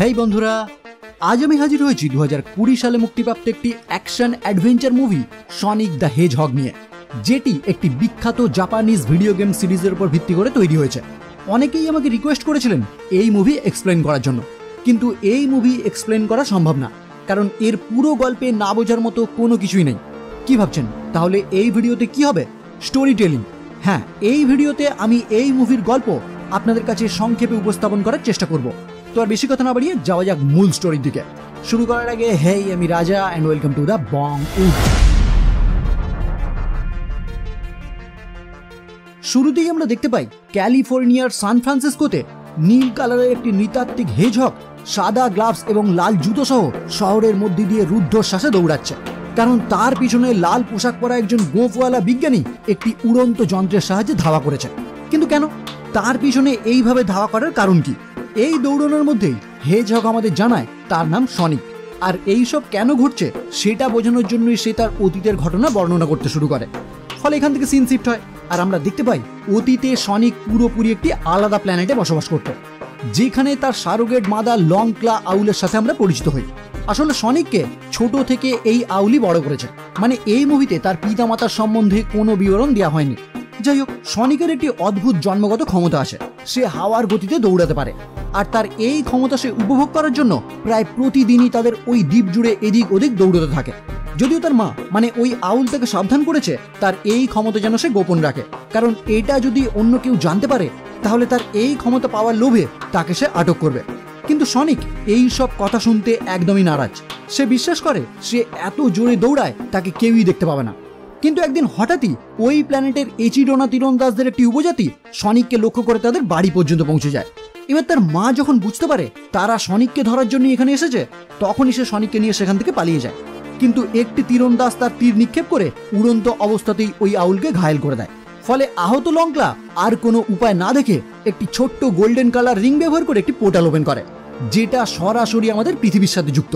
হেই বন্ধুরা, আজ আমি হাজির হয়েছি 2020 সালে মুক্তিপ্রাপ্ত একটি action adventure movie Sonic the Hedgehog নিয়ে, যেটি একটি বিখ্যাত জাপানিজ ভিডিও গেম সিরিজের উপর ভিত্তি করে তৈরি হয়েছে। অনেকেই আমাকে রিকোয়েস্ট করেছিলেন এই মুভি এক্সপ্লেন করার জন্য, কিন্তু এই মুভি এক্সপ্লেন করা সম্ভব না, কারণ এর পুরো গল্পে না বোঝার মতো কোনো কিছুই নেই। কি ভাবছেন তাহলে এই ভিডিওতে কি হবে? Story telling. হ্যাঁ, এই ভিডিওতে আমি এই মুভির গল্প আপনাদের কাছে সংক্ষেপে উপস্থাপন করার চেষ্টা করব। তো আর বেশি কথা না বাড়িয়ে যাওয়া যাক মূল স্টোরির দিকে। শুরু করার আগে হেই, আমি Raja and welcome to the Bong Wood. শুরুতেই আমরা দেখতে পাই ক্যালিফোর্নিয়ার সান ফ্রান্সিসকোতে নীল কালারের একটি নৃতাত্ত্বিক হেজহগ সাদা গ্লাভস এবং লাল জুতো সহ শহরের মধ্যে দিয়ে রুদ্ধশ্বাসে দৌড়াচ্ছে, কারণ তার পিছনে লাল পোশাক পরা একজন গোঁফওয়ালা বিজ্ঞানী একটি উড়ন্ত যন্ত্রের সাহায্যে ধাওয়া করেছে। কিন্তু কেন? তার পিছনে এইভাবে ধাওয়া করার কারণ কি? এই দৌড়ানোর মধ্যেই হেজহগ আমাদের জানায় তার নাম সনিক, আর এই সব কেন ঘটছে সেটা বোঝানোর জন্যই সে তার অতীতের ঘটনা বর্ণনা করতে শুরু করে। ফলে এখান থেকে সিন শিফট হয়, আর আমরা দেখতে পাই অতীতে সনিক পুরোপুরি একটি আলাদা প্ল্যানেটে বসবাস করত, যেখানে তার সারোগেট মাদা লং ক্লা আউলের সাথে আমরা পরিচিত হই। আসলে সনিককে ছোট থেকে এই আউলি বড় করেছে, মানে এই মুভিতে তার পিতা মাতার সম্বন্ধে কোনো বিবরণ দেওয়া হয়নি। যাই হোক, সনিকের একটি অদ্ভুত জন্মগত ক্ষমতা আছে, সে হাওয়ার গতিতে দৌড়াতে পারে, আর তার এই ক্ষমতা সে উপভোগ করার জন্য প্রায় প্রতিদিনই তাদের ওই দ্বীপ জুড়ে এদিক ওদিক দৌড়াতে থাকে। যদিও তার মা মানে ওই আউল তাকে সাবধান করেছে তার এই ক্ষমতা যেন সে গোপন রাখে, কারণ এটা যদি অন্য কেউ জানতে পারে তাহলে তার এই ক্ষমতা পাওয়ার লোভে তাকে সে আটক করবে। কিন্তু সনিক এই সব কথা শুনতে একদমই নারাজ। সে বিশ্বাস করে সে এত জোরে দৌড়ায় তাকে কেউই দেখতে পাবে না। কিন্তু একদিন হঠাৎই ওই প্ল্যানেটের এচিডোনা তীরন্দাজদের একটি উপজাতি সনিককে লক্ষ্য করে তাদের বাড়ি পর্যন্ত পৌঁছে যায়। এবার তার মা যখন বুঝতে পারে তারা সনিককে ধরার জন্য এখানে এসেছে, তখনই সে সনিককে নিয়ে সেখান থেকে পালিয়ে যায়। কিন্তু একটি তীরন্দাজ তার তীর নিক্ষেপ করে উড়ন্ত অবস্থাতেই ওই আউলকে ঘায়েল করে দেয়। ফলে আহত লংক্লা আর কোনো উপায় না দেখে একটি ছোট্ট গোল্ডেন কালার রিং ব্যবহার করে একটি পোর্টাল ওপেন করে, যেটা সরাসরি আমাদের পৃথিবীর সাথে যুক্ত।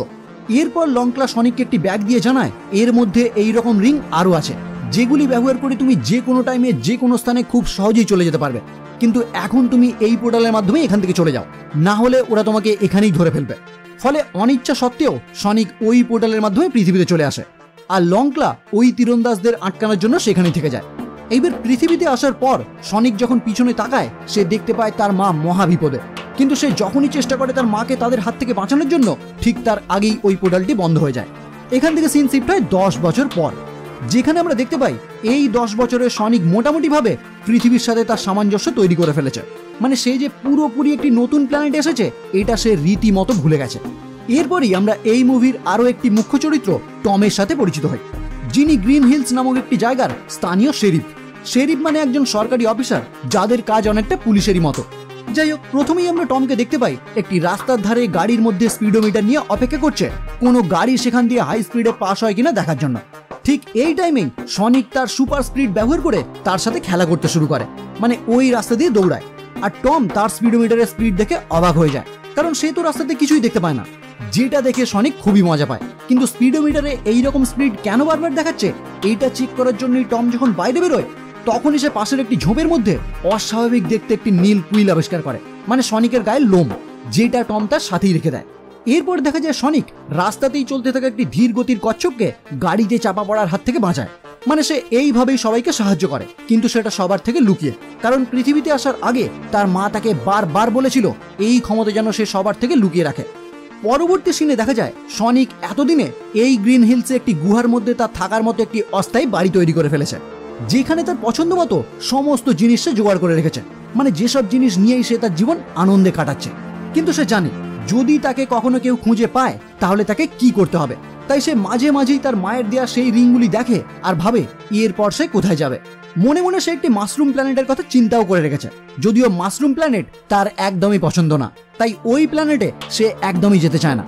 এরপর লংক্লা সনিককে একটি ব্যাগ দিয়ে জানায় এর মধ্যে এই রকম রিং আরও আছে, যেগুলি ব্যবহার করে তুমি যে কোনো টাইমে যে কোনো স্থানে খুব সহজেই চলে যেতে পারবে। কিন্তু এখন তুমি এই পোর্টালের মাধ্যমে এখান থেকে চলে যাও, না হলে ওরা তোমাকে এখানেই ধরে ফেলবে। ফলে অনিচ্ছা সত্ত্বেও সনিক ওই পোর্টালের মাধ্যমে পৃথিবীতে চলে আসে, আর লংক্লা ওই তীরন্দাজদের আটকানোর জন্য সেখানেই থেকে যায়। এইবার পৃথিবীতে আসার পর সনিক যখন পিছনে তাকায়, সে দেখতে পায় তার মা মহাবিপদে। কিন্তু সে যখনই চেষ্টা করে তার মাকে তাদের হাত থেকে বাঁচানোর জন্য, ঠিক তার আগেই ওই পোর্টালটি বন্ধ হয়ে যায়। এখান থেকে সিন শিফট হয় 10 বছর পর, যেখানে আমরা দেখতে পাই এই 10 বছরে সনিক মোটামুটিভাবে পৃথিবীর সাথে তার সামঞ্জস্য তৈরি করে ফেলেছে। মানে সে যে পুরোপুরি একটি নতুন প্ল্যানেটে এসেছে এটা সে রীতিমতো ভুলে গেছে। এরপরই আমরা এই মুভির আরও একটি মুখ্য চরিত্র টমের সাথে পরিচিত হই, যিনি গ্রিন হিলস নামক একটি জায়গার স্থানীয় শেরিফ। শেরিফ মানে একজন সরকারি অফিসার যাদের কাজ অনেকটা পুলিশেরই মতো। যাই হোক, প্রথমেই আমরা টমকে দেখতে পাই একটি রাস্তার ধারে গাড়ির মধ্যে স্পিডোমিটার নিয়ে অপেক্ষা করছে কোনো গাড়ি সেখান দিয়ে হাই স্পিডে পাস হয় কিনা দেখার জন্য। ঠিক এই টাইমেই সনিক তার সুপার স্পিড ব্যবহার করে তার সাথে খেলা করতে শুরু করে, মানে ওই রাস্তা দিয়ে দৌড়ায়। আর টম তার স্পিডোমিটারের স্পিড দেখে অবাক হয়ে যায়, কারণ সে তো রাস্তাতে কিছুই দেখতে পায় না, যেটা দেখে সনিক খুবই মজা পায়। কিন্তু স্পিডোমিটারে এইরকম স্পিড কেন বারবার দেখাচ্ছে এইটা চেক করার জন্যই টম যখন বাইরে বেরোয়, তখনই সে পাশের একটি ঝোপের মধ্যে অস্বাভাবিক দেখতে একটি নীল কুইল আবিষ্কার করে, মানে সনিকের গায়ের লোম, যেটা টম তার সাথেই রেখে দেয়। এরপর দেখা যায় সনিক রাস্তাতেই চলতে থাকা একটি ধীর গতির কচ্ছপকে গাড়িতে চাপা পড়ার হাত থেকে বাঁচায়। মানে সে এইভাবেই সবাইকে সাহায্য করে, কিন্তু সেটা সবার থেকে লুকিয়ে, কারণ পৃথিবীতে আসার আগে তার মা তাকে বারবার বলেছিল এই ক্ষমতা যেন সে সবার থেকে লুকিয়ে রাখে। পরবর্তী সিনে দেখা যায় সনিক এতদিনে এই গ্রিন হিলসে একটি গুহার মধ্যে তার থাকার মতো একটি অস্থায়ী বাড়ি তৈরি করে ফেলেছে, যেখানে তার পছন্দ মতো সমস্ত জিনিস সে জোগাড় করে রেখেছে, মানে যেসব জিনিস নিয়েই সে তার জীবন আনন্দে কাটাচ্ছে। কিন্তু সে জানে যদি তাকে কখনো কেউ খুঁজে পায় তাহলে তাকে কি করতে হবে, তাই সে মাঝে মাঝেই তার মায়ের দেয়া সেই রিংগুলি দেখে আর ভাবে এরপর সে কোথায় যাবে। মনে মনে সে একটি মাশরুম প্ল্যানেটের কথা চিন্তাও করে রেখেছে, যদিও মাশরুম প্ল্যানেট তার একদমই পছন্দ না, তাই ওই প্ল্যানেটে সে একদমই যেতে চায় না।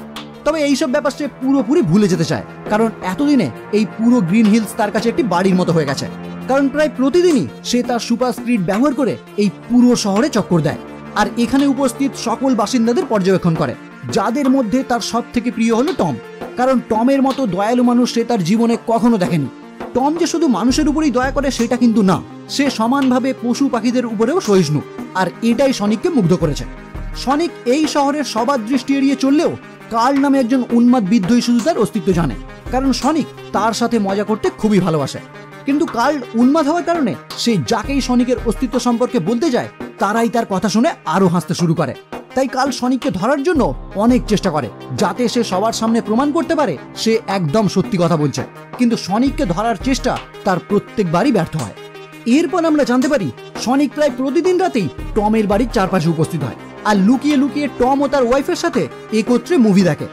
তবে এইসব ব্যাপার সে পুরোপুরি ভুলে যেতে চায়, কারণ এতদিনে এই পুরো গ্রিন হিলস তার কাছে একটি বাড়ির মতো হয়ে গেছে, কারণ প্রায় প্রতিদিনই সে তার সুপার স্পিড ব্যবহার করে এই পুরো শহরে চক্কর দেয়, আর এখানে উপস্থিত সকল বাসিন্দাদের পর্যবেক্ষণ করে, যাদের মধ্যে তার সব থেকে প্রিয় হলো টম, কারণ টমের মতো দয়ালু মানুষ সে তার জীবনে কখনো দেখেনি। টম যে শুধু মানুষের উপরেই দয়া করে সেটা কিন্তু না, সে সমানভাবে পশু পাখিদের উপরেও সহিষ্ণু, আর এটাই সনিককে মুগ্ধ করেছে। সনিক এই শহরের সবার দৃষ্টি এড়িয়ে চললেও কার্ল নামে একজন উন্মাদ বৃদ্ধই শুধু তার অস্তিত্ব জানে, কারণ সনিক তার সাথে মজা করতে খুবই ভালোবাসে। কিন্তু কার্ল উন্মাদ হওয়ার কারণে সে যাকেই সনিকের অস্তিত্ব সম্পর্কে বলতে যায় তারাই তার কথা শুনে আরো হাসতে শুরু করে। তাই কার্ল সনিককে ধরার জন্য অনেক চেষ্টা করে, যাতে সে সবার সামনে প্রমাণ করতে পারে সে একদম সত্যি কথা বলছে। কিন্তু সনিককে ধরার চেষ্টা তার প্রত্যেকবারই ব্যর্থ হয়। এরপর আমরা জানতে পারি সনিক প্রায় প্রতিদিন রাতেই টমের বাড়ির চারপাশে উপস্থিত হয় আর লুকিয়ে লুকিয়ে টম ও তার ওয়াইফের সাথে একত্রে মুভি দেখে।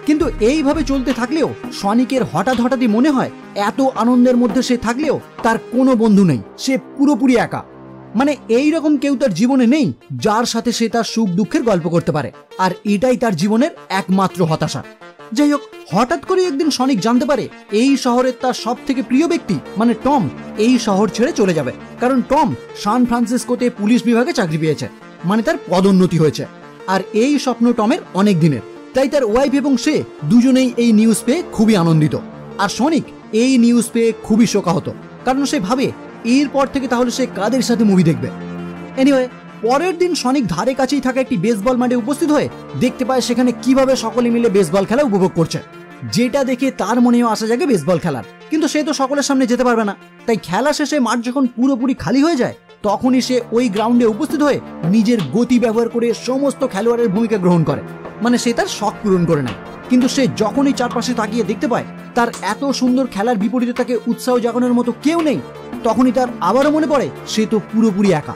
কিন্তু এইভাবে চলতে থাকলেও সনিকের হঠাৎই মনে হয় এত আনন্দের মধ্যে সে থাকলেও তার কোনো বন্ধু নেই, সে পুরোপুরি একা। মানে এইরকম কেউ তার জীবনে নেই যার সাথে সে তার সুখ দুঃখের গল্প করতে পারে, আর এটাই তার জীবনের একমাত্র হতাশা। যাই হোক, হঠাৎ করে একদিন সনিক জানতে পারে এই শহরের তার সব থেকে প্রিয় ব্যক্তি মানে টম এই শহর ছেড়ে চলে যাবে, কারণ টম সান ফ্রান্সিসকোতে পুলিশ বিভাগে চাকরি পেয়েছে, মানে তার পদোন্নতি হয়েছে। আর এই স্বপ্ন টমের অনেক দিনের, তাই তার ওয়াইফ এবং সে দুজনেই এই নিউজ পেয়ে খুবই আনন্দিত। আর সনিক এই নিউজ পেয়ে খুবই শোকাহত, কারণ সে ভাবে এরপর থেকে তাহলে সে কাদের সাথে মুভি দেখবে। এনিওয়ে, পরের দিন সনিক ধারে কাছেই থাকা একটি বেসবল মাঠে উপস্থিত হয়ে দেখতে পায় সেখানে কিভাবে সকলে মিলে বেসবল খেলা উপভোগ করছে, যেটা দেখে তার মনেও আসা জাগে বেসবল খেলার। কিন্তু সে তো সকলের সামনে যেতে পারবে না, তাই খেলা শেষে মাঠ যখন পুরোপুরি খালি হয়ে যায় তখনই সে ওই গ্রাউন্ডে উপস্থিত হয়ে নিজের গতি ব্যবহার করে সমস্ত খেলোয়াড়ের ভূমিকা গ্রহণ করে, মানে সে তার শখ পূরণ করে নেয়। কিন্তু সে যখনই চারপাশে তাকিয়ে দেখতে পায় তার এত সুন্দর খেলার বিপরীতে তাকে উৎসাহ জাগানোর মতো কেউ নেই, তখনই তার আবারও মনে পড়ে সে তো পুরোপুরি একা।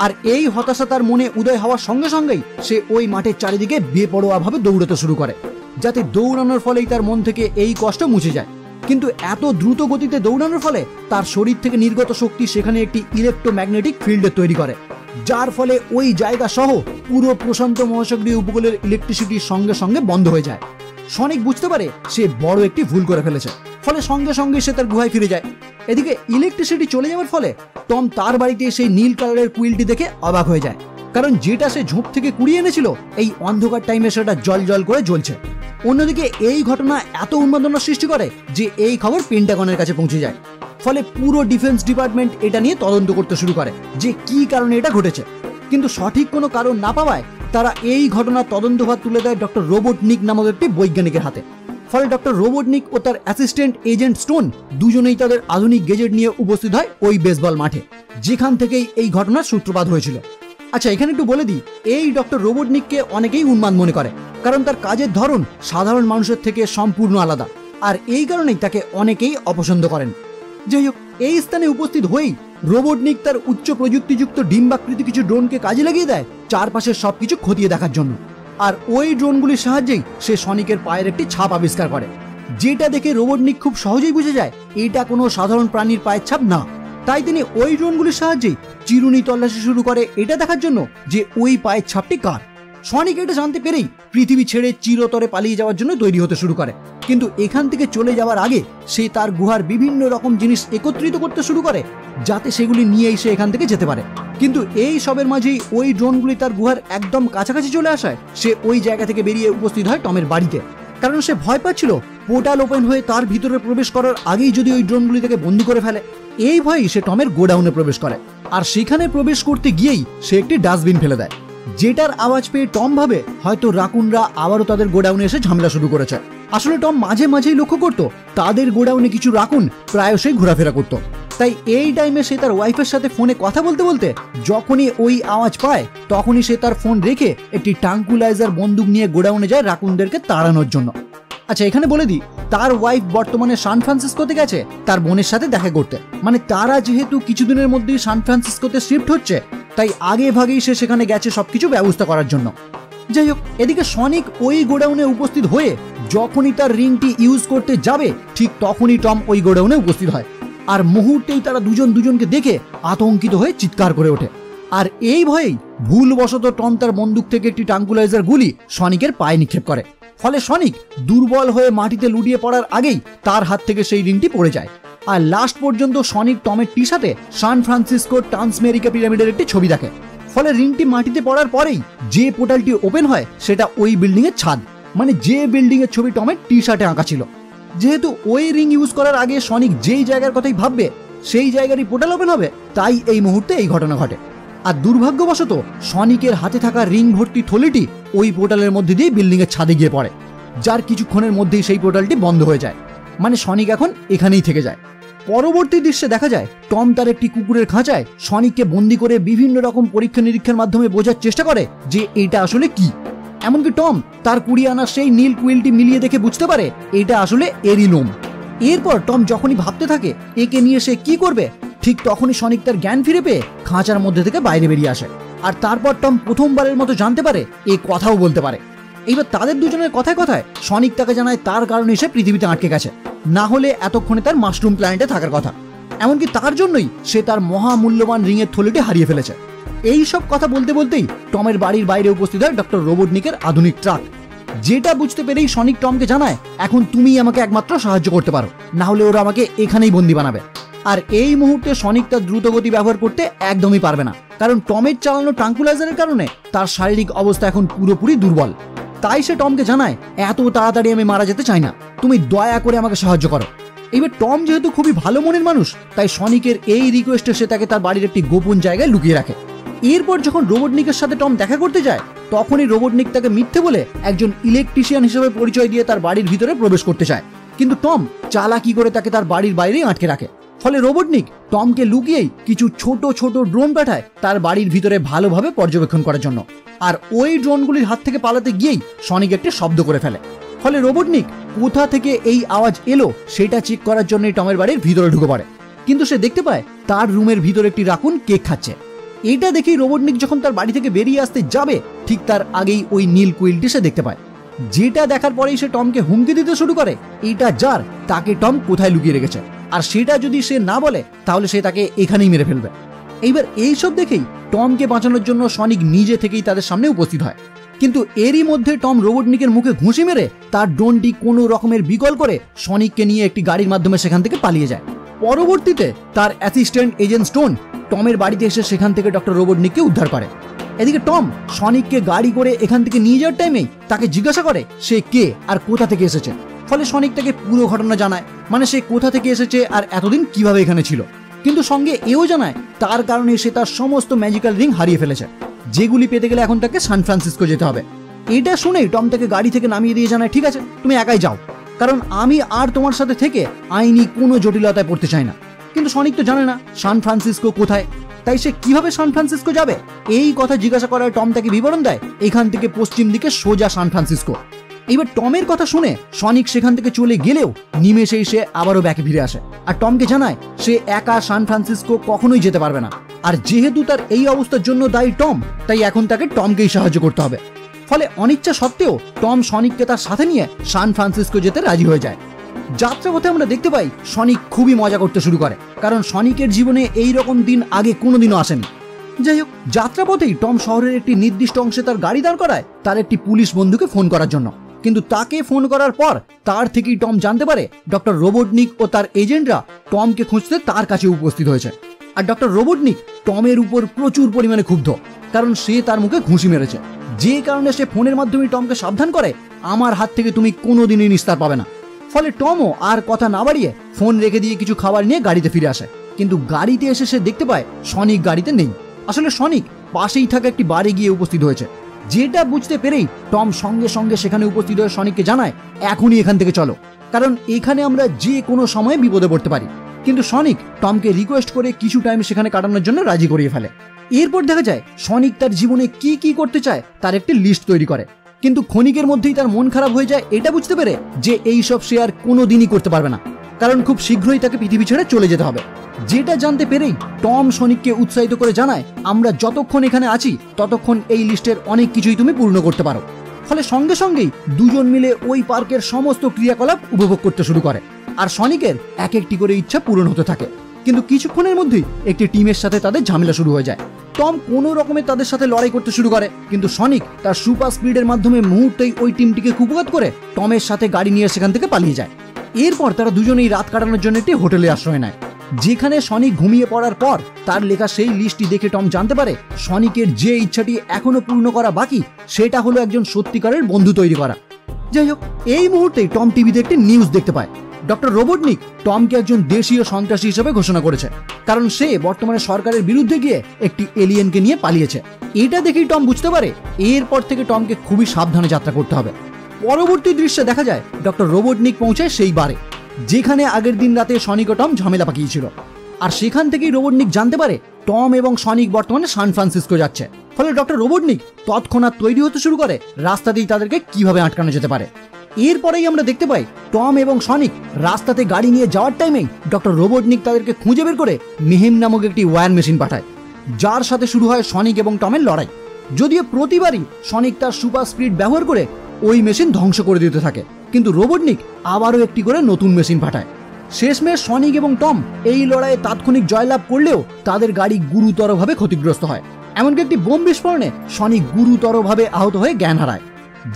আর এই হতাশা তার মনে উদয় হওয়ার সঙ্গে সঙ্গেই সে ওই মাঠের চারিদিকে বেপরোয়াভাবে দৌড়াতে শুরু করে, যাতে দৌড়ানোর ফলেই তার মন থেকে এই কষ্ট মুছে যায়। কিন্তু এত দ্রুত গতিতে দৌড়ানোর ফলে তার শরীর থেকে নির্গত শক্তি সেখানে একটি ইলেকট্রোম্যাগনেটিক ফিল্ডের তৈরি করে, যার ফলে ওই জায়গা সহ পুরো প্রশান্ত মহাসাগরীয় উপকূলের ইলেকট্রিসিটির সঙ্গে সঙ্গে বন্ধ হয়ে যায়। সনিক বুঝতে পারে সে বড় একটি ভুল করে ফেলেছে, ফলে সঙ্গে সঙ্গে সে তার গুহায় ফিরে যায়। এদিকে ইলেকট্রিসিটি চলে যাওয়ার ফলে টম তার বাড়িতে সেই নীল কালারের কুইলটি দেখে অবাক হয়ে যায়, কারণ যেটা সে ঝোপ থেকে কুড়িয়ে এনেছিল এই অন্ধকার টাইমে সেটা জল জল করে জ্বলছে। অন্যদিকে এই ঘটনা এত উন্মাদনা সৃষ্টি করে যে এই খবর পেন্টাগনের কাছে পৌঁছে যায়, ফলে পুরো ডিফেন্স ডিপার্টমেন্ট এটা নিয়ে তদন্ত করতে শুরু করে যে কি কারণে এটা ঘটেছে। কিন্তু সঠিক কোনো কারণ না পাওয়ায় তারা এই ঘটনার তদন্তভার তুলে দেয় ডক্টর রোবটনিক নামক একটি বৈজ্ঞানিকের হাতে। ফলে ডক্টর রোবটনিক ও তার অ্যাসিস্ট্যান্ট এজেন্ট স্টোন দুজনেই তাদের আধুনিক গেজেট নিয়ে উপস্থিত হয় ওই বেসবল মাঠে, যেখান থেকেই এই ঘটনার সূত্রপাত হয়েছিল। আচ্ছা, এখানে একটু বলে দিই, এই ডক্টর রোবটনিককে অনেকেই উন্মাদ মনে করে, কারণ তার কাজের ধরন সাধারণ মানুষের থেকে সম্পূর্ণ আলাদা, আর এই কারণেই তাকে অনেকেই অপছন্দ করেন। যাই হোক, এই স্থানে উপস্থিত হয়েই রোবটনিক তার উচ্চ প্রযুক্তিযুক্ত ডিম্বাকৃতি কিছু ড্রোনকে কাজে লাগিয়ে দেয় চারপাশের সবকিছু খতিয়ে দেখার জন্য। আর ওই ড্রোনগুলির সাহায্যেই সে সনিকের পায়ের একটি ছাপ আবিষ্কার করে, যেটা দেখে রোবটনিক খুব সহজেই বুঝে যায় এটা কোনো সাধারণ প্রাণীর পায়ের ছাপ না। তাই তিনি ওই ড্রোনগুলির সাহায্যেই চিরুনি তল্লাশি শুরু করে এটা দেখার জন্য যে ওই পায়ের ছাপটি কার। সনিক এটা জানতে পেরেই পৃথিবী ছেড়ে চিরতরে পালিয়ে যাওয়ার জন্য তৈরি হতে শুরু করে, কিন্তু এখান থেকে চলে যাওয়ার আগে সে তার গুহার বিভিন্ন রকম জিনিস একত্রিত করতে শুরু করে যাতে সেগুলি নিয়েই সে এখান থেকে যেতে পারে। কিন্তু এই সবের মাঝেই ওই ড্রোনগুলি তার গুহার একদম কাছাকাছি চলে আসায় সে ওই জায়গা থেকে বেরিয়ে উপস্থিত হয় টমের বাড়িতে, কারণ সে ভয় পাচ্ছিল পোর্টাল ওপেন হয়ে তার ভিতরে প্রবেশ করার আগেই যদি ওই ড্রোনগুলি থেকে বন্দি করে ফেলে। এই ভয়েই সে টমের গোডাউনে প্রবেশ করে, আর সেখানে প্রবেশ করতে গিয়েই সে একটি ডাস্টবিন ফেলে দেয়, যেটার আওয়াজ পেয়ে টম ভাবে হয়তো রাকুনরা আবারও তাদের গোডাউনে এসে ঝামেলা শুরু করেছে। আসলে টম মাঝে মাঝেই লক্ষ্য করত তাদের গোডাউনে কিছু রাকুন প্রায়শই ঘোরাফেরা করত। তাই এই টাইমে সে তার ওয়াইফের সাথে ফোনে কথা বলতে বলতে যখনই ওই আওয়াজ পায় তখনই সে তার ফোন রেখে একটি ট্রাঙ্কুলাইজার বন্দুক নিয়ে গোডাউনে যায় রাকুনদেরকে তাড়ানোর জন্য। আচ্ছা, এখানে বলে দিই, তার ওয়াইফ বর্তমানে সান ফ্রান্সিসকোতে গেছে তার বোনের সাথে দেখা করতে, মানে তারা যেহেতু কিছুদিনের মধ্যেই সান ফ্রান্সিসকোতে শিফট হচ্ছে, তাই আগে ভাগেই সে সেখানে গেছে সবকিছু ব্যবস্থা করার জন্য। যাই হোক, এদিকে সনিক ওই গোডাউনে উপস্থিত হয়ে যখনই তার রিংটি ইউজ করতে যাবে ঠিক তখনই টম ওই গোডাউনে উপস্থিত হয়, আর মুহূর্তেই তারা দুজনকে দেখে আতঙ্কিত হয়ে চিৎকার করে ওঠে। আর এই ভয়েই ভুলবশত টম তার বন্দুক থেকে একটি ট্রাঙ্কুলাইজার গুলি সনিকের পায়ে নিক্ষেপ করে, ফলে সনিক দুর্বল হয়ে মাটিতে লুটিয়ে পড়ার আগেই তার হাত থেকে সেই রিংটি পড়ে যায়। আর লাস্ট পর্যন্ত সনিক টমের টি শার্টে সান ফ্রান্সিসকোর ট্রান্সমেরিকা পিরামিডের একটি ছবি দেখে। ফলে রিংটি মাটিতে পড়ার পরেই যে পোর্টালটি ওপেন হয় সেটা ওই বিল্ডিং এর ছাদ, মানে যে বিল্ডিং এর ছবি টমের টি শার্টে আঁকা ছিল। যেহেতু ওই রিং ইউজ করার আগে সনিক যেই জায়গার কথাই ভাববে সেই জায়গারই পোর্টাল ওপেন হবে, তাই এই মুহূর্তে এই ঘটনা ঘটে। আর দুর্ভাগ্যবশত সনিকের হাতে থাকা রিং ভর্তি থলিটি ওই পোর্টালের মধ্যে দিয়ে বিল্ডিং এর ছাদে গিয়ে পড়ে, যার কিছুক্ষণের মধ্যেই সেই পোর্টালটি বন্ধ হয়ে যায়। মানে সনিক এখন এখানেই থেকে যায়। পরবর্তী দৃশ্যে দেখা যায় টম তার একটি কুকুরের খাঁচায় সনিককে বন্দি করে বিভিন্ন রকম পরীক্ষা নিরীক্ষার মাধ্যমে বোঝার চেষ্টা করে যে এটা আসলে কি। এমনকি টম তার 20 আনা সেই নীল কুইলটি মিলিয়ে দেখে বুঝতে পারে এটা আসলে এরই লোম। এরপর টম যখনই ভাবতে থাকে একে নিয়ে সে কি করবে, ঠিক তখনই সনিক তার জ্ঞান ফিরে পেয়ে খাঁচার মধ্যে থেকে বাইরে বেরিয়ে আসে। আর তারপর টম প্রথমবারের মতো জানতে পারে এ কথাও বলতে পারে। এইবার তাদের দুজনের কথায় কথায় সনিক তাকে জানায় তার কারণে সে পৃথিবীতে আটকে গেছে, না হলে এতক্ষণে তার মাশরুম প্ল্যানেটে থাকার কথা। এমনকি তার জন্যই সে তার মহামূল্যবান রিংয়ের থলিটি হারিয়ে ফেলেছে। এই সব কথা বলতে বলতেই টমের বাড়ির বাইরে উপস্থিত হয় ডক্টর রোবটনিকের আধুনিক ট্রাক, যেটা বুঝতে পেরেই সনিক টমকে জানায় এখন তুমিই আমাকে একমাত্র সাহায্য করতে পারো, না হলে ওরা আমাকে এখানেই বন্দি বানাবে। আর এই মুহূর্তে সনিক তার দ্রুতগতি ব্যবহার করতে একদমই পারবে না, কারণ টমের চালানো ট্রাঙ্কুলাইজারের কারণে তার শারীরিক অবস্থা এখন পুরোপুরি দুর্বল। তাই সে টমকে জানায় এত তাড়াতাড়ি আমি মারা যেতে চাই না, তুমি দয়া করে আমাকে সাহায্য করো। এবার টম যেহেতু খুবই ভালো মনের মানুষ, তাই সনিকের এই রিকোয়েস্টে সে তাকে তার বাড়ির একটি গোপন জায়গায় লুকিয়ে রাখে। এরপর যখন রোবটনিকের সাথে টম দেখা করতে যায়, তখনই রোবটনিক তাকে মিথ্যে বলে একজন ইলেকট্রিশিয়ান হিসেবে পরিচয় দিয়ে তার বাড়ির ভিতরে প্রবেশ করতে চায়, কিন্তু টম চালাকি করে তাকে তার বাড়ির বাইরেই আটকে রাখে। ফলে রোবটনিক টমকে লুকিয়েই কিছু ছোট ছোট ড্রোন পাঠায় তার বাড়ির ভিতরে ভালোভাবে পর্যবেক্ষণ করার জন্য। আর ওই ড্রোনগুলির হাত থেকে পালাতে গিয়েই সনিক একটি শব্দ করে ফেলে। ফলে রোবটনিক কোথা থেকে এই আওয়াজ এলো সেটা চেক করার জন্য টমের বাড়ির ভিতরে ঢুকে পড়ে, কিন্তু সে দেখতে পায় তার রুমের ভিতরে একটি রাকুন কেক খাচ্ছে। এটা দেখেই রোবটনিক যখন তার বাড়ি থেকে বেরিয়ে আসতে যাবে, ঠিক তার আগেই ওই নীল কুইলটি সে দেখতে পায়, যেটা দেখার পরেই সে টমকে হুমকি দিতে শুরু করে এটা যার তাকে টম কোথায় লুকিয়ে রেখেছে, আর সেটা যদি সে না বলে তাহলে সে তাকে এখানেই মেরে ফেলবে। এইবার এইসব দেখেই টমকে বাঁচানোর জন্য সনিক নিজে থেকেই তাদের সামনে উপস্থিত হয়, কিন্তু এরই মধ্যে টম রোবটনিকের মুখে ঘুষি মেরে তার ড্রোনটি কোনো রকমের বিকল করে সনিককে নিয়ে একটি গাড়ির মাধ্যমে সেখান থেকে পালিয়ে যায়। পরবর্তীতে তার অ্যাসিস্ট্যান্ট এজেন্ট স্টোন টমের বাড়িতে এসে সেখান থেকে ডক্টর রোবটনিককে উদ্ধার করে। এদিকে টম সনিককে গাড়ি করে এখান থেকে নিয়ে যাওয়ার টাইমেই তাকে জিজ্ঞাসা করে সে কে আর কোথা থেকে এসেছে। ফলে সনিক তাকে পুরো ঘটনা জানায়, মানে সে কোথা থেকে এসেছে আর এতদিন কিভাবে এখানে ছিল, কিন্তু সঙ্গে এও জানায় তার কারণে সে তার সমস্ত ম্যাজিক্যাল রিং হারিয়ে ফেলেছে, যেগুলি পেতে গেলে এখন তাকে সান ফ্রান্সিসকো যেতে হবে। এটা শুনেই টম তাকে গাড়ি থেকে নামিয়ে দিয়ে জানায় ঠিক আছে তুমি একাই যাও, কারণ আমি আর তোমার সাথে থেকে আইনি কোনো জটিলতায় পড়তে চাই না। কিন্তু সনিক তো জানে না সান ফ্রান্সিসকো কোথায়, তাই সে কিভাবে সান ফ্রান্সিসকো যাবে এই কথা জিজ্ঞাসা করায় টম তাকে বিবরণ দেয় এখান থেকে পশ্চিম দিকে সোজা সান ফ্রান্সিসকো। এবার টমের কথা শুনে সনিক সেখান থেকে চলে গেলেও নিমেষেই সে আবারও ব্যাকে ফিরে আসে আর টমকে জানায় সে একা সান ফ্রান্সিসকো কখনোই যেতে পারবে না, আর যেহেতু তার এই অবস্থার জন্য দায়ী টম, তাই এখন তাকে টমকেই সাহায্য করতে হবে। ফলে অনিচ্ছা সত্ত্বেও টম সনিককে তার সাথে নিয়ে সান ফ্রান্সিসকো যেতে রাজি হয়ে যায়। যাত্রাপথে আমরা দেখতে পাই সনিক খুবই মজা করতে শুরু করে, কারণ সনিকের জীবনে এই রকম দিন আগে কোনোদিনও আসেনি। যাই হোক, যাত্রাপথেই টম শহরের একটি নির্দিষ্ট অংশে তার গাড়ি দাঁড় করায় তার একটি পুলিশ বন্ধুকে ফোন করার জন্য, কিন্তু তাকে ফোন করার পর তার থেকেই টম জানতে পারে ডক্টর রোবটনিক ও তার এজেন্টরা টমকে খুঁজতে তার কাছে উপস্থিত হয়েছে। আর ডক্টর রোবটনিক টমের উপর প্রচুর পরিমাণে ক্ষুব্ধ, কারণ সে তার মুখে ঘুষি মেরেছে, যে কারণে সে ফোনের মাধ্যমে টমকে সাবধান করে আমার হাত থেকে তুমি কোনোদিনই নিস্তার পাবে না। ফলে টমও আর কথা না বাড়িয়ে ফোন রেখে দিয়ে কিছু খাবার নিয়ে গাড়িতে ফিরে আসে, কিন্তু গাড়িতে এসে সে দেখতে পায় সনিক গাড়িতে নেই। আসলে সনিক পাশেই থাকা একটি বারে গিয়ে উপস্থিত হয়েছে, যেটা বুঝতে পেরেই টম সঙ্গে সঙ্গে সেখানে উপস্থিত হয়ে সনিককে জানায় এখনই এখান থেকে চলো, কারণ এখানে আমরা যে কোনো সময় বিপদে পড়তে পারি। কিন্তু সনিক টমকে রিকোয়েস্ট করে কিছু টাইম সেখানে কাটানোর জন্য রাজি করিয়ে ফেলে। এরপর দেখা যায় সনিক তার জীবনে কি কি করতে চায় তার একটি লিস্ট তৈরি করে, কিন্তু ক্ষণিকের মধ্যেই তার মন খারাপ হয়ে যায় এটা বুঝতে পেরে যে এইসব সে আর কোনোদিনই করতে পারবে না, কারণ খুব শীঘ্রই তাকে পৃথিবী ছেড়ে চলে যেতে হবে। যেটা জানতে পেরেই টম সনিককে উৎসাহিত করে জানায় আমরা যতক্ষণ এখানে আছি ততক্ষণ এই লিস্টের অনেক কিছুই তুমি পূর্ণ করতে পারো। ফলে সঙ্গে সঙ্গেই দুজন মিলে ওই পার্কের সমস্ত ক্রিয়াকলাপ উপভোগ করতে শুরু করে, আর সনিকের এক একটি করে ইচ্ছা পূরণ হতে থাকে। কিন্তু কিছুক্ষণের মধ্যেই একটি টিমের সাথে তাদের ঝামেলা শুরু হয়ে যায়। টম কোনো রকমে তাদের সাথে লড়াই করতে শুরু করে, কিন্তু সনিক তার সুপার স্পিডের মাধ্যমে মুহূর্তেই ওই টিমটিকে কুপঘাত করে টমের সাথে গাড়ি নিয়ে সেখান থেকে পালিয়ে যায়। এরপর তারা দুজনেই রাত কাটানোর জন্য একটি হোটেলে আশ্রয় নেয়, যেখানে সনিক ঘুমিয়ে পড়ার পর তার লেখা সেই লিস্টটি দেখে টম জানতে পারে সনিকের যে ইচ্ছাটি এখনো পূর্ণ করা বাকি সেটা হলো একজন সত্যিকারের বন্ধু তৈরি করা। যাই হোক, এই মুহূর্তে টম টিভিতে একটি নিউজ দেখতে পায়, ডক্টর রোবটনিক টমকে একজন দেশীয় সন্ত্রাসী হিসেবে ঘোষণা করেছে, কারণ সে বর্তমানে সরকারের বিরুদ্ধে গিয়ে একটি এলিয়েনকে নিয়ে পালিয়েছে। এটা দেখেই টম বুঝতে পারে এরপর থেকে টমকে খুবই সাবধানে যাত্রা করতে হবে। পরবর্তী দৃশ্যে দেখা যায় ডক্টর রোবটনিক পৌঁছায় সেই বারে যেখানে আগের দিন রাতে সনিক ও টম ঝামেলা পাকিয়েছিল। আর সেখান থেকেই রোবটনিক জানতে পারে টম এবং সনিক বর্তমানে সান ফ্রান্সিসকো যাচ্ছে। ফলে ডক্টর রোবটনিক তৎক্ষণাৎ তৈরি হতে শুরু করে রাস্তা দিয়ে তাদেরকে কিভাবে আটকানো যেতে পারে। এরপরেই আমরা দেখতে পাই টম এবং সনিক রাস্তাতে গাড়ি নিয়ে যাওয়ার টাইমেই ডক্টর রোবটনিক তাদেরকে খুঁজে বের করে মেহেম নামক একটি ওয়্যার মেশিন পাঠায়, যার সাথে শুরু হয় সনিক এবং টমের লড়াই। যদিও প্রতিবারই সনিক তার সুপার স্পিড ব্যবহার করে ওই মেশিন ধ্বংস করে দিতে থাকে, কিন্তু রোবটনিক আবারও একটি করে নতুন মেশিন পাঠায়। শেষমেশ সনিক এবং টম এই লড়াইয়ে তাৎক্ষণিক জয়লাভ করলেও তাদের গাড়ি গুরুতরভাবে ক্ষতিগ্রস্ত হয়। এমনকি একটি বোম বিস্ফোরণে সনিক গুরুতরভাবে আহত হয়ে জ্ঞান হারায়,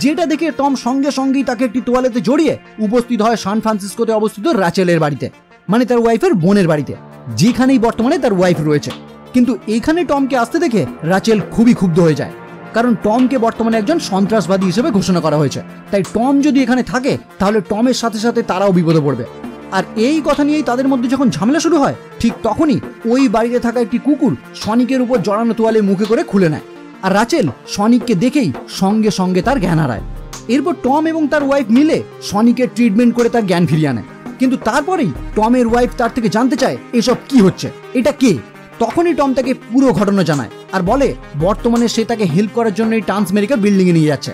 যেটা দেখে টম সঙ্গে সঙ্গেই তাকে একটি তোয়ালেতে জড়িয়ে উপস্থিত হয় সান ফ্রান্সিসকোতে অবস্থিত র্যাচেলের বাড়িতে, মানে তার ওয়াইফের বোনের বাড়িতে, যেখানেই বর্তমানে তার ওয়াইফ রয়েছে। কিন্তু এখানে টমকে আসতে দেখে র্যাচেল খুবই ক্ষুব্ধ হয়ে যায়, কারণ টমকে বর্তমানে একজন সন্ত্রাসবাদী হিসেবে ঘোষণা করা হয়েছে। তাই টম যদি এখানে থাকে তাহলে টমের সাথে সাথে তারাও বিপদে পড়বে। আর এই কথা নিয়েই তাদের মধ্যে যখন ঝামেলা শুরু হয়, ঠিক তখনই ওই বাড়িতে থাকা একটি কুকুর সনিকের উপর জড়ানো তোয়ালে মুখে করে খুলে নেয়। আর রাচেল সনিককে দেখেই সঙ্গে সঙ্গে তার জ্ঞান হারায়। এরপর টম এবং তার ওয়াইফ মিলে সনিকের ট্রিটমেন্ট করে তার জ্ঞান ফিরিয়ে আনে। কিন্তু তারপরেই টমের ওয়াইফ তার থেকে জানতে চায় এসব কি হচ্ছে, এটা কে। তখনই টম তাকে পুরো ঘটনা জানায় আর বলে বর্তমানে সে তাকে হেল্প করার জন্য এই ট্রান্সমেরিকা বিল্ডিংয়ে নিয়ে যাচ্ছে,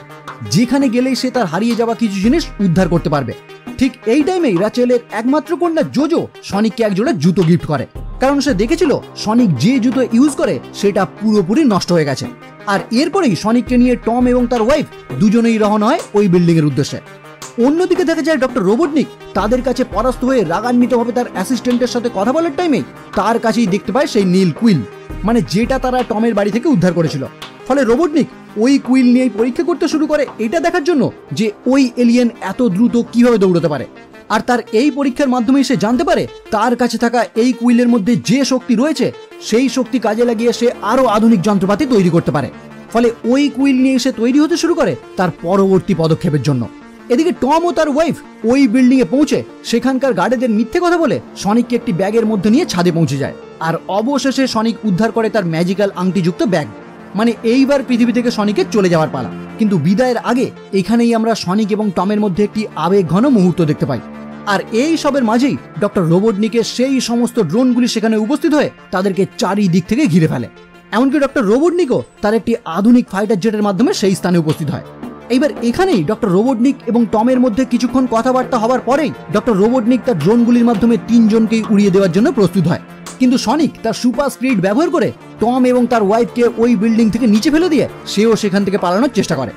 যেখানে গেলেই সে তার হারিয়ে যাওয়া কিছু জিনিস উদ্ধার করতে পারবে। ঠিক এই টাইমেই র্যাচেলের একমাত্র কন্যা জোজো সনিককে একজোড়া জুতো গিফট করে, কারণ সে দেখেছিল সনিক যে জুতো ইউজ করে সেটা পুরোপুরি নষ্ট হয়ে গেছে। আর এরপরেই সনিককে নিয়ে টম এবং তার ওয়াইফ দুজনেই রওনা হয় ওই বিল্ডিং এর উদ্দেশ্যে। অন্যদিকে দেখা যায় ডক্টর রোবটনিক তাদের কাছে পরাস্ত হয়ে রাগান্বিতভাবে তার অ্যাসিস্ট্যান্টের সাথে কথা বলার টাইমে তার কাছেই দেখতে পায় সেই নীল কুইল, মানে যেটা তারা টমের বাড়ি থেকে উদ্ধার করেছিল। ফলে রোবটনিক ওই কুইল নিয়েই পরীক্ষা করতে শুরু করে এটা দেখার জন্য যে ওই এলিয়েন এত দ্রুত কিভাবে দৌড়াতে পারে। আর তার এই পরীক্ষার মাধ্যমে সে জানতে পারে তার কাছে থাকা এই কুইলের মধ্যে যে শক্তি রয়েছে সেই শক্তি কাজে লাগিয়ে সে আরো আধুনিক যন্ত্রপাতি তৈরি করতে পারে। ফলে ওই কুইল নিয়ে সে তৈরি হতে শুরু করে তার পরবর্তী পদক্ষেপের জন্য। এদিকে টম ও তার ওয়াইফ ওই বিল্ডিং এ পৌঁছে সেখানকার গার্ডেদের মিথ্যে কথা বলে সনিককে একটি ব্যাগের মধ্যে নিয়ে ছাদে পৌঁছে যায়। আর অবশেষে সনিক উদ্ধার করে তার ম্যাজিক্যাল আংটিযুক্ত ব্যাগ, মানে এইবার পৃথিবী থেকে সনিকের চলে যাওয়ার পালা। কিন্তু বিদায়ের আগে এখানেই আমরা সনিক এবং টমের মধ্যে একটি আবেগঘন মুহূর্ত দেখতে পাই। আর এই সবের মাঝেই ডক্টর রোবটনিকের সেই সমস্ত ড্রোনগুলি সেখানে উপস্থিত হয়ে তাদেরকে চারিদিক থেকে ঘিরে ফেলে। এমনকি ডক্টর রোবটনিকও তার একটি আধুনিক ফাইটার জেটের মাধ্যমে সেই স্থানে উপস্থিত হয়। এইবার এখানেই ডক্টর রোবটনিক এবং টমের মধ্যে কিছুক্ষণ কথাবার্তা হওয়ার পরেই ডক্টর রোবটনিক তার ড্রোনগুলির মাধ্যমে তিনজনকেই উড়িয়ে দেওয়ার জন্য প্রস্তুত হয়। কিন্তু সনিক তার সুপার স্পিড ব্যবহার করে টম এবং তার ওয়াইফকে ওই বিল্ডিং থেকে নিচে ফেলে দিয়ে সেও সেখান থেকে পালানোর চেষ্টা করে।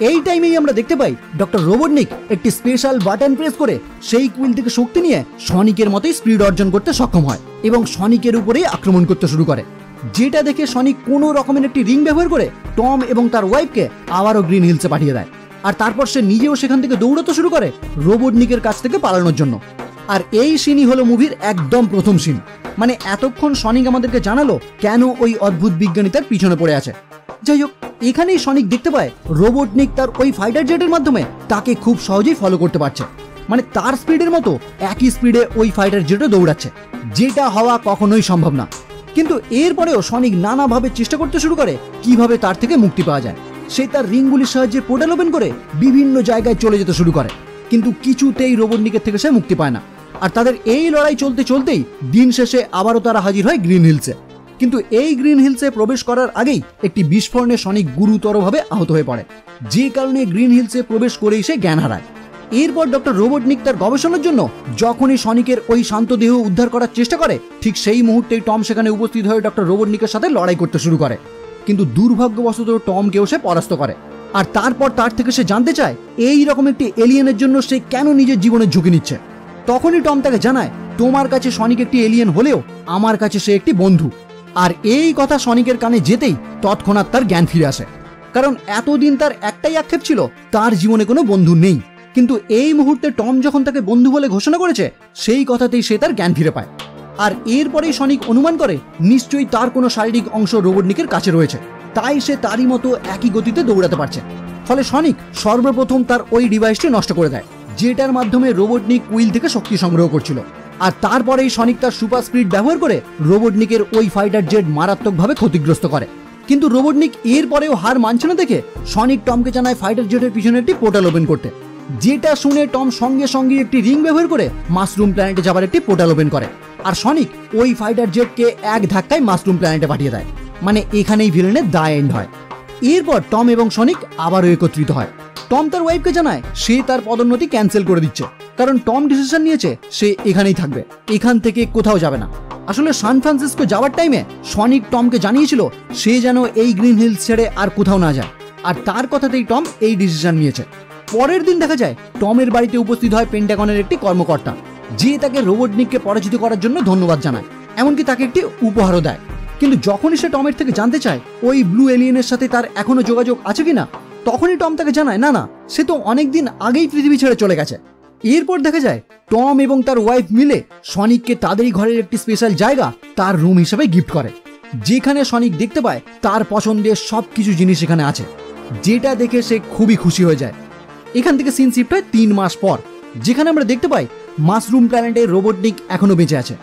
এই টাইমেই আমরা দেখতে পাই ডক্টর রোবটনিক একটি স্পেশাল বাটন প্রেস করে সেই কুইল থেকে শক্তি নিয়ে সনিকের মতোই স্পিড অর্জন করতে সক্ষম হয় এবং সনিকের উপরেই আক্রমণ করতে শুরু করে, যেটা দেখে সনিক কোনো রকমের একটি রিং ব্যবহার করে টম এবং তার ওয়াইফকে আবারও গ্রিন হিলসে পাঠিয়ে দেয়। আর তারপর সে নিজেও সেখান থেকে দৌড়াতে শুরু করে রোবটনিকের কাছ থেকে পালানোর জন্য। আর এই সিনই হলো মুভির একদম প্রথম সিন, মানে এতক্ষণ সনিক আমাদেরকে জানালো কেন ওই অদ্ভুত বিজ্ঞানী তার পিছনে পড়ে আছে। যাই হোক, এখানেই সনিক দেখতে পায় রোবটনিক তার ওই ফাইটার জেটের মাধ্যমে তাকে খুব সহজেই ফলো করতে পারছে, মানে তার স্পিডের মতো একই স্পিডে ওই ফাইটার জেটও দৌড়াচ্ছে, যেটা হওয়া কখনোই সম্ভব না। কিন্তু এরপরেও সনিক নানাভাবে চেষ্টা করতে শুরু করে কিভাবে তার থেকে মুক্তি পাওয়া যায়। সে তার রিংগুলির সাহায্যে পোর্টাল ওপেন করে বিভিন্ন জায়গায় চলে যেতে শুরু করে, কিন্তু কিছুতেই রোবটনিকের থেকে সে মুক্তি পায় না। আর তাদের এই লড়াই চলতে চলতেই দিন শেষে আবারও তারা হাজির হয় গ্রিন হিলসে। কিন্তু এই গ্রিন হিলসে প্রবেশ করার আগেই একটি বিস্ফোরণে সনিক গুরুতরভাবে আহত হয়ে পড়ে, যে কারণে গ্রিন হিলসে প্রবেশ করেই সে জ্ঞান হারায়। এরপর ডক্টর রোবটনিক তার গবেষণার জন্য যখনই সনিকের ওই শান্ত দেহ উদ্ধার করার চেষ্টা করে, ঠিক সেই মুহূর্তেই টম সেখানে উপস্থিত হয়ে ডক্টর রোবটনিকের সাথে লড়াই করতে শুরু করে। কিন্তু দুর্ভাগ্যবশত টমকেও সে পরাস্ত করে। আর তারপর তার থেকে সে জানতে চায় এই রকম একটি এলিয়েনের জন্য সে কেন নিজের জীবনের ঝুঁকি নিচ্ছে। তখনই টম তাকে জানায় তোমার কাছে সনিক একটি এলিয়েন হলেও আমার কাছে সে একটি বন্ধু। আর এই কথা সনিকের কানে যেতেই তৎক্ষণাৎ তার জ্ঞান ফিরে আসে, কারণ এতদিন তার একটাই আক্ষেপ ছিল তার জীবনে কোনো বন্ধু নেই। কিন্তু এই মুহূর্তে টম যখন তাকে বন্ধু বলে ঘোষণা করেছে সেই কথাতেই সে তার জ্ঞান ফিরে পায়। আর এরপরেই সনিক অনুমান করে নিশ্চয়ই তার কোনো শারীরিক অংশ রোবটনিকের কাছে রয়েছে, তাই সে তারই মতো একই গতিতে দৌড়াতে পারছে। ফলে সনিক সর্বপ্রথম তার ওই ডিভাইসটি নষ্ট করে দেয়, যেটার মাধ্যমে রোবটনিক উইল থেকে শক্তি সংগ্রহ করছিল। আর তারপরেই সনিক তার সুপার স্পিড ব্যবহার করে রোবটনিকের ওই ফাইটার জেট মারাত্মকভাবে ক্ষতিগ্রস্ত করে। কিন্তু রোবটনিক এরপরেও হার মানছে না দেখে সনিক টমকে জানায় ফাইটার জেটের পিছনে একটি পোর্টাল ওপেন করতে, যেটা শুনে টম সঙ্গে সঙ্গে একটি রিং ব্যবহার করে মাশরুম প্ল্যানেটে যাবার একটি পোর্টাল ওপেন করে। আর সনিক ওই ফাইটার জেটকে এক ধাক্কায় মাশরুম প্ল্যানেটে পাঠিয়ে দেয়। মানে এখানেই ভিলেনের দা এন্ড হয়। এরপর টম এবং সনিক আবারও একত্রিত হয়। টম তার ওয়াইফকে জানায় সে তার পদোন্নতি ক্যান্সেল করে দিচ্ছে, কারণ টম ডিসিশন নিয়েছে সে এখানেই থাকবে, এখান থেকে কোথাও যাবে না। আসলে সান ফ্রান্সিসকো যাওয়ার টাইমে সনিক টমকে জানিয়েছিল সে যেন এই গ্রিন হিলস ছেড়ে আর কোথাও না যায়, আর তার কথাতেই টম এই ডিসিশন নিয়েছে। পরের দিন দেখা যায় টমের বাড়িতে উপস্থিত হয় পেন্টাগনের একটি কর্মকর্তা, যে তাকে রোবটনিককে পরাজিত করার জন্য ধন্যবাদ জানায়, এমনকি তাকে একটি উপহারও দেয়। কিন্তু যখনই সে টমের থেকে জানতে চায় ওই ব্লু এলিয়েনের সাথে তার এখনো যোগাযোগ আছে কিনা, তখনই টম তাকে জানায় না না, সে তো অনেকদিন আগেই পৃথিবী ছেড়ে চলে গেছে। এরপর দেখা যায় টম এবং তার ওয়াইফ মিলে সনিককে তাদেরই ঘরের একটি স্পেশাল জায়গা তার রুম হিসেবে গিফট করে, যেখানে সনিক দেখতে পায় তার পছন্দের সবকিছু জিনিস এখানে আছে, যেটা দেখে সে খুবই খুশি হয়ে যায়। এখান থেকে সিন শিফট হয় 3 মাস পর, যেখানে আমরা দেখতে পাই মাশরুম প্ল্যানেটে রোবটনিক এখনো বেঁচে আছে,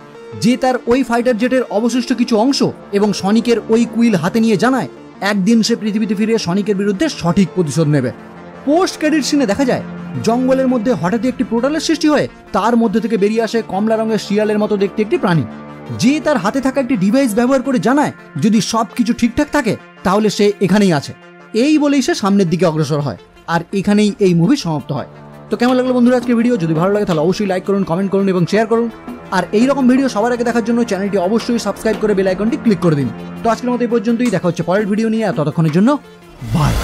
যে তার ওই ফাইটার জেটের অবশিষ্ট কিছু অংশ এবং সনিকের ওই কুইল হাতে নিয়ে জানায় একদিন সে পৃথিবীতে ফিরে সনিকের বিরুদ্ধে সঠিক প্রতিশোধ নেবে। পোস্ট ক্রেডিট সিনে দেখা যায় জঙ্গলের মধ্যে হঠাৎই একটি পোর্টালের সৃষ্টি হয়ে তার মধ্যে থেকে বেরিয়ে আসে কমলা রঙের শিয়ালের মতো দেখতে একটি প্রাণী, যে তার হাতে থাকা একটি ডিভাইস ব্যবহার করে জানায় যদি সবকিছু ঠিকঠাক থাকে তাহলে সে এখানেই আছে। এই বলেই সে সামনের দিকে অগ্রসর হয়, আর এখানেই এই মুভি সমাপ্ত হয়। তো কেমন লাগলো বন্ধুরা আজকে ভিডিও? যদি ভালো লাগে তাহলে অবশ্যই লাইক করুন, কমেন্ট করুন এবং শেয়ার করুন। আর এইরকম ভিডিও সবার আগে দেখার জন্য চ্যানেলটি অবশ্যই সাবস্ক্রাইব করে বেল আইকনটি ক্লিক করে দিন। তো আজকের মতো এই পর্যন্তই, দেখা হচ্ছে পরের ভিডিও নিয়ে। ততক্ষণের জন্য বাই।